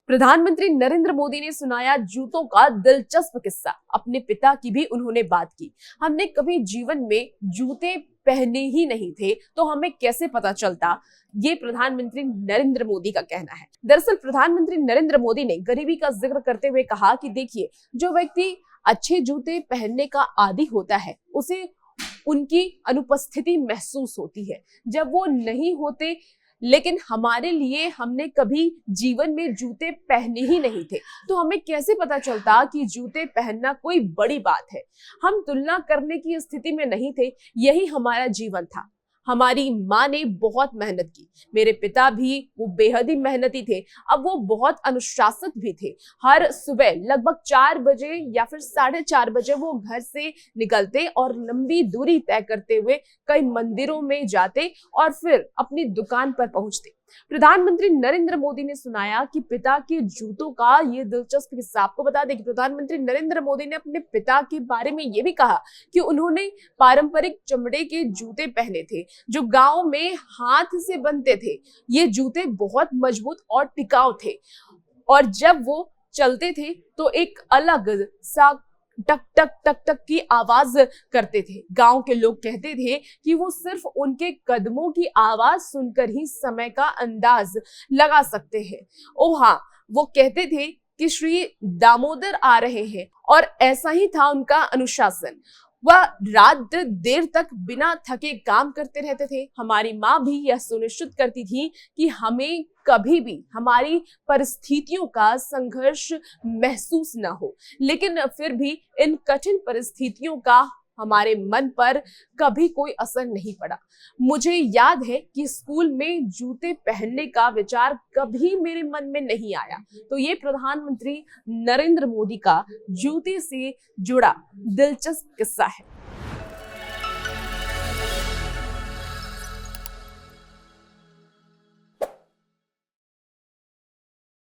प्रधानमंत्री नरेंद्र मोदी ने सुनाया जूतों का दिलचस्प किस्सा। अपने पिता की भी उन्होंने बात की। हमने कभी जीवन में जूते पहने ही नहीं थे तो हमें कैसे पता चलता, ये प्रधानमंत्री नरेंद्र मोदी का कहना है। दरअसल प्रधानमंत्री नरेंद्र मोदी ने गरीबी का जिक्र करते हुए कहा कि देखिए, जो व्यक्ति अच्छे जूते पहनने का आदी होता है उसे उनकी अनुपस्थिति महसूस होती है जब वो नहीं होते। लेकिन हमारे लिए, हमने कभी जीवन में जूते पहने ही नहीं थे तो हमें कैसे पता चलता कि जूते पहनना कोई बड़ी बात है। हम तुलना करने की स्थिति में नहीं थे, यही हमारा जीवन था। हमारी माँ ने बहुत मेहनत की, मेरे पिता भी वो बेहद ही मेहनती थे। अब वो बहुत अनुशासित भी थे। हर सुबह लगभग 4 बजे या फिर 4:30 बजे वो घर से निकलते और लंबी दूरी तय करते हुए कई मंदिरों में जाते और फिर अपनी दुकान पर पहुंचते। प्रधानमंत्री नरेंद्र मोदी ने सुनाया कि पिता के जूतों का ये दिलचस्प किस्सा। आपको बता दें कि प्रधानमंत्री नरेंद्र मोदी ने अपने पिता के बारे में ये भी कहा कि उन्होंने पारंपरिक चमड़े के जूते पहने थे जो गांव में हाथ से बनते थे। ये जूते बहुत मजबूत और टिकाऊ थे और जब वो चलते थे तो एक अलग सा टक टक टक टक की आवाज करते थे। गांव के लोग कहते थे कि वो सिर्फ उनके कदमों की आवाज सुनकर ही समय का अंदाज लगा सकते हैं। ओ हाँ, वो कहते थे कि श्री दामोदर आ रहे हैं और ऐसा ही था उनका अनुशासन। वह रात देर तक बिना थके काम करते रहते थे। हमारी माँ भी यह सुनिश्चित करती थी कि हमें कभी भी हमारी परिस्थितियों का संघर्ष महसूस न हो, लेकिन फिर भी इन कठिन परिस्थितियों का हमारे मन पर कभी कोई असर नहीं पड़ा। मुझे याद है कि स्कूल में जूते पहनने का विचार कभी मेरे मन में नहीं आया। तो ये प्रधानमंत्री नरेंद्र मोदी का जूते से जुड़ा दिलचस्प किस्सा है।